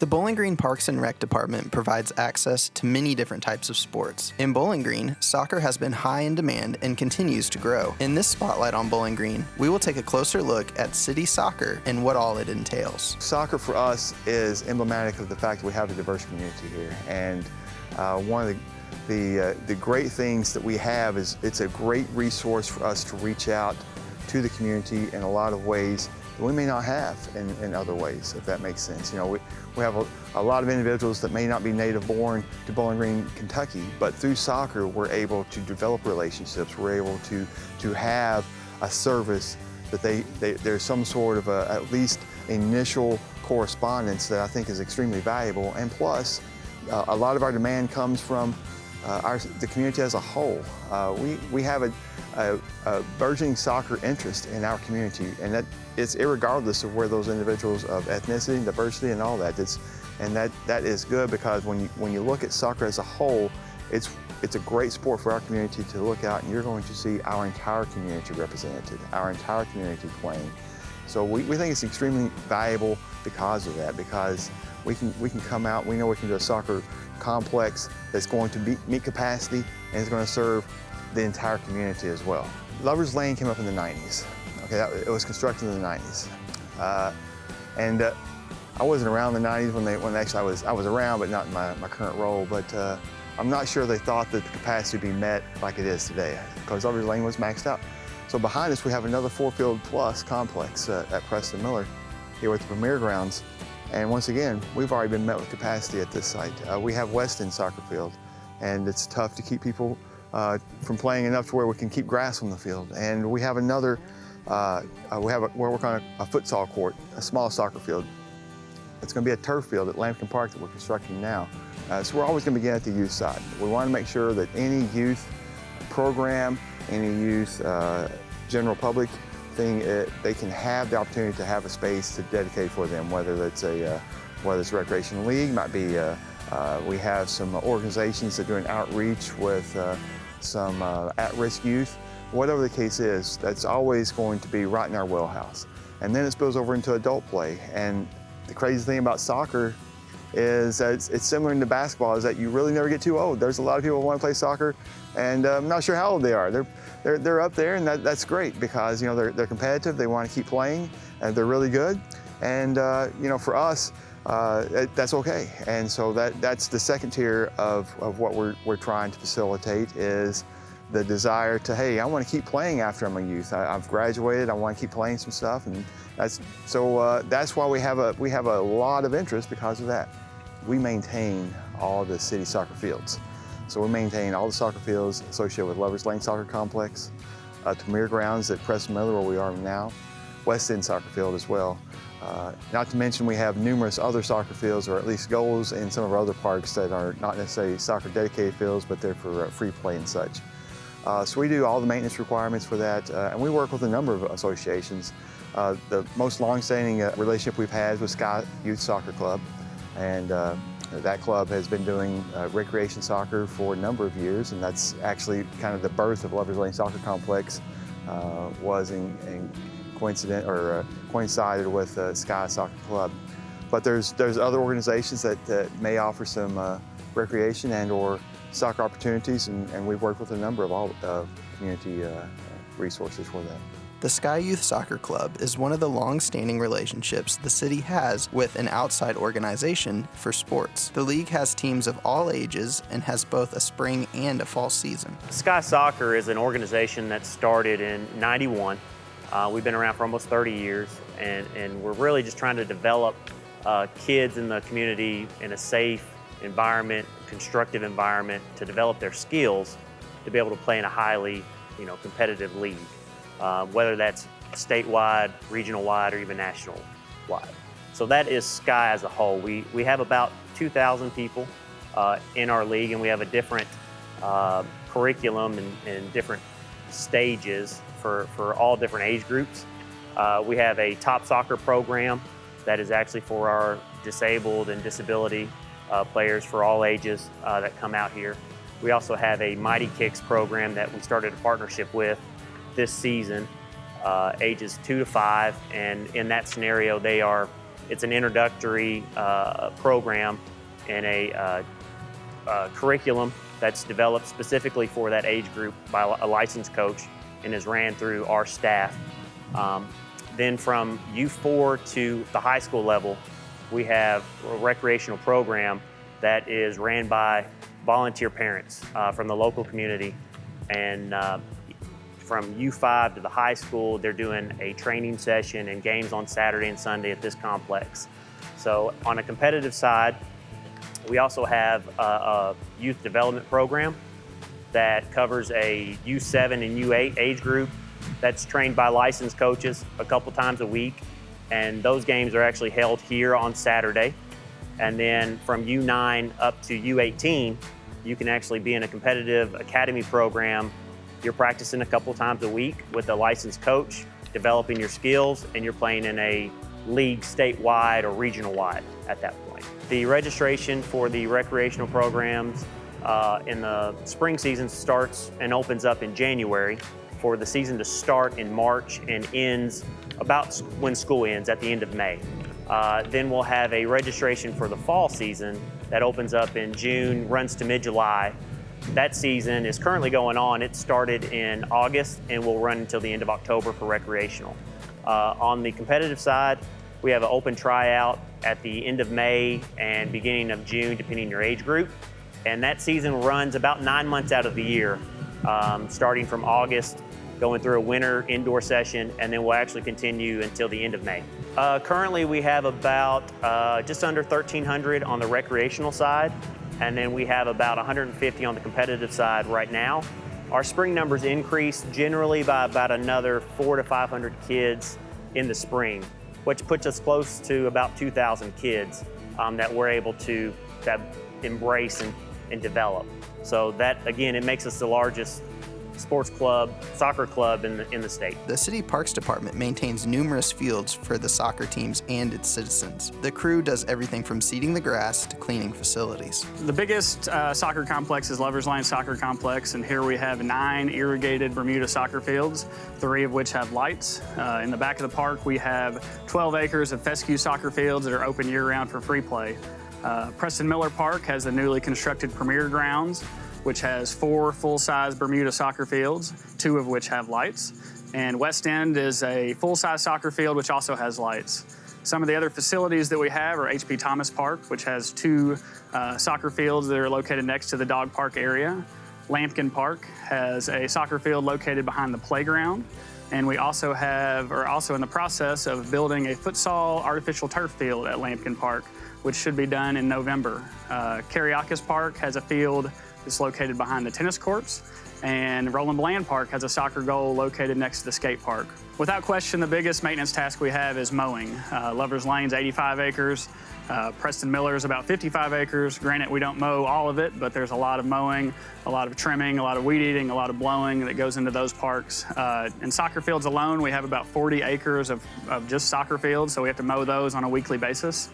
The Bowling Green Parks and Rec Department provides access to many different types of sports. In Bowling Green, soccer has been high in demand and continues to grow. In this Spotlight on Bowling Green, we will take a closer look at city soccer and what all it entails. Soccer for us is emblematic of the fact that we have a diverse community here. And one of the great things that we have is it's a great resource for us to reach out to the community in a lot of ways that we may not have in other ways, if that makes sense. You know, we have a lot of individuals that may not be native born to Bowling Green, Kentucky, but through soccer, we're able to develop relationships. We're able to have a service that there's some sort of at least initial correspondence that I think is extremely valuable. And plus, a lot of our demand comes from the community as a whole. We have a burgeoning soccer interest in our community, and that it's irregardless of where those individuals of ethnicity, diversity, and all that. That is good because when you look at soccer as a whole, it's a great sport for our community to look out, and you're going to see our entire community represented, our entire community playing. So we think it's extremely valuable because of that, because we can come out, we know we can do a soccer complex that's going to meet capacity and is going to serve the entire community as well. Lover's Lane came up in the 90s. Okay, it was constructed in the 90s. I wasn't around in the 90s when actually I was around, but not in my current role. But I'm not sure they thought that the capacity would be met like it is today, because Lover's Lane was maxed out. So behind us, we have another 4-field plus complex at Preston Miller here with the Premier Grounds. And once again, we've already been met with capacity at this site. We have West End soccer field, and it's tough to keep people from playing enough to where we can keep grass on the field. And we have another, we're working on a futsal court, a small soccer field. It's going to be a turf field at Lambkin Park that we're constructing now. So we're always going to begin at the youth side. We want to make sure that any youth program, any youth general public thing, they can have the opportunity to have a space to dedicate for them, whether it's a recreational league, might be we have some organizations that do an outreach with some at-risk youth. Whatever the case is, that's always going to be right in our wheelhouse. And then it spills over into adult play. And the crazy thing about soccer is that it's similar to basketball, is that you really never get too old. There's a lot of people who want to play soccer, and I'm not sure how old they are. They're up there, and that's great because, you know, they're competitive, they want to keep playing, and they're really good. And you know, for us, that's okay. And so that's the second tier of what we're trying to facilitate, is the desire to, hey, I want to keep playing after I'm a youth. I've graduated, I want to keep playing some stuff, and that's why we have a lot of interest because of that. We maintain all the city soccer fields. So we maintain all the soccer fields associated with Lover's Lane Soccer Complex, Premier Grounds at Preston Miller, where we are now, West End Soccer Field as well. Not to mention we have numerous other soccer fields, or at least goals in some of our other parks that are not necessarily soccer dedicated fields, but they're for free play and such. So we do all the maintenance requirements for that, and we work with a number of associations. The most long-standing relationship we've had is with Sky Youth Soccer Club, and that club has been doing recreation soccer for a number of years, and that's actually kind of the birth of Lover's Lane Soccer Complex, was in coincided with Sky Soccer Club. But there's other organizations that may offer some recreation and/or soccer opportunities, and we've worked with a number of community resources for that. The Sky Youth Soccer Club is one of the long-standing relationships the city has with an outside organization for sports. The league has teams of all ages and has both a spring and a fall season. Sky Soccer is an organization that started in '91. We've been around for almost 30 years, and we're really just trying to develop kids in the community in a safe environment, constructive environment, to develop their skills to be able to play in a highly, competitive league. Whether that's statewide, regional-wide, or even national-wide. So that is Sky as a whole. We have about 2,000 people in our league, and we have a different curriculum and different stages for all different age groups. We have a top soccer program that is actually for our disabled and disability players for all ages that come out here. We also have a Mighty Kicks program that we started a partnership with this season, ages 2 to 5, and in that scenario they are It's an introductory program and a curriculum that's developed specifically for that age group by a licensed coach and is ran through our staff. Then from U4 to the high school level, we have a recreational program that is ran by volunteer parents from the local community. And from U5 to the high school, they're doing a training session and games on Saturday and Sunday at this complex. So on a competitive side, we also have a youth development program that covers a U7 and U8 age group that's trained by licensed coaches a couple times a week. And those games are actually held here on Saturday. And then from U9 up to U18, you can actually be in a competitive academy program. You're practicing a couple times a week with a licensed coach, developing your skills, and you're playing in a league statewide or regional wide at that point. The registration for the recreational programs in the spring season starts and opens up in January, for the season to start in March and ends about when school ends at the end of May. Then we'll have a registration for the fall season that opens up in June, runs to mid-July. That season is currently going on. It started in August and will run until the end of October for recreational. On the competitive side, we have an open tryout at the end of May and beginning of June, depending on your age group. And that season runs about 9 months out of the year, starting from August, going through a winter indoor session, and then we'll actually continue until the end of May. Currently, we have about just under 1,300 on the recreational side, and then we have about 150 on the competitive side right now. Our spring numbers increase generally by about another 400 to 500 kids in the spring, which puts us close to about 2,000 kids that we're able to embrace and develop. So that, again, it makes us the largest sports club, soccer club in the state. The City Parks Department maintains numerous fields for the soccer teams and its citizens. The crew does everything from seeding the grass to cleaning facilities. The biggest soccer complex is Lovers Lane Soccer Complex, and here we have 9 irrigated Bermuda soccer fields, 3 of which have lights. In the back of the park, we have 12 acres of fescue soccer fields that are open year-round for free play. Preston Miller Park has the newly constructed Premier Grounds, which has 4 full-size Bermuda soccer fields, 2 of which have lights. And West End is a full-size soccer field, which also has lights. Some of the other facilities that we have are H.P. Thomas Park, which has 2 soccer fields that are located next to the dog park area. Lampkin Park has a soccer field located behind the playground. And we also are also in the process of building a futsal artificial turf field at Lampkin Park, which should be done in November. Kariakis Park has a field that's located behind the tennis courts, and Roland Bland Park has a soccer goal located next to the skate park. Without question, the biggest maintenance task we have is mowing. Lovers Lane's 85 acres, Preston Miller's about 55 acres. Granted, we don't mow all of it, but there's a lot of mowing, a lot of trimming, a lot of weed eating, a lot of blowing that goes into those parks. In soccer fields alone, we have about 40 acres of just soccer fields, so we have to mow those on a weekly basis.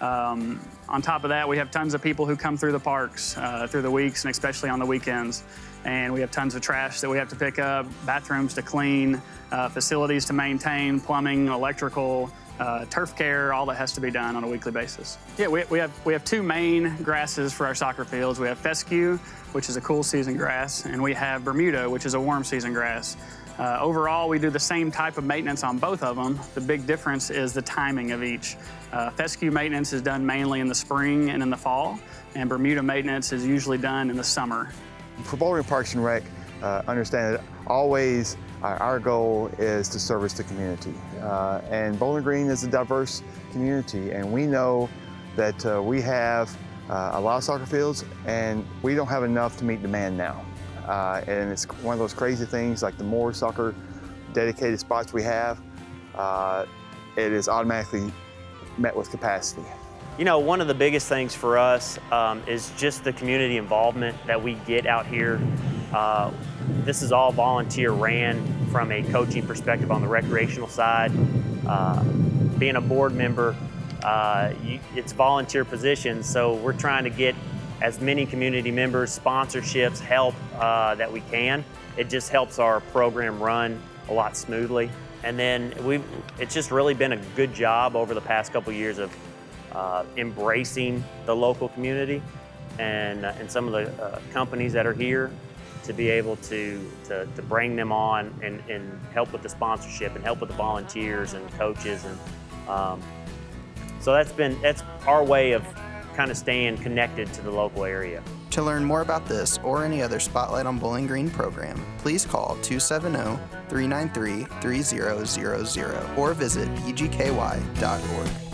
On top of that, we have tons of people who come through the parks through the weeks and especially on the weekends. And we have tons of trash that we have to pick up, bathrooms to clean, facilities to maintain, plumbing, electrical, turf care, all that has to be done on a weekly basis. Yeah, we have 2 main grasses for our soccer fields. We have fescue, which is a cool season grass, and we have Bermuda, which is a warm season grass. Overall, we do the same type of maintenance on both of them. The big difference is the timing of each. Fescue maintenance is done mainly in the spring and in the fall, and Bermuda maintenance is usually done in the summer. For Bowling Parks and Rec, understand that always our goal is to service the community. And Bowling Green is a diverse community, and we know that we have a lot of soccer fields, and we don't have enough to meet demand now. And it's one of those crazy things, like the more soccer dedicated spots we have, it is automatically met with capacity. You know, one of the biggest things for us is just the community involvement that we get out here. This is all volunteer ran from a coaching perspective on the recreational side. Being a board member, it's volunteer positions, so we're trying to get as many community members, sponsorships, help that we can. It just helps our program run a lot smoothly. And then it's just really been a good job over the past couple years of embracing the local community and some of the companies that are here, to be able to bring them on and help with the sponsorship and help with the volunteers and coaches. And so that's our way of kind of staying connected to the local area. To learn more about this or any other Spotlight on Bowling Green program, please call 270-393-3000 or visit bgky.org.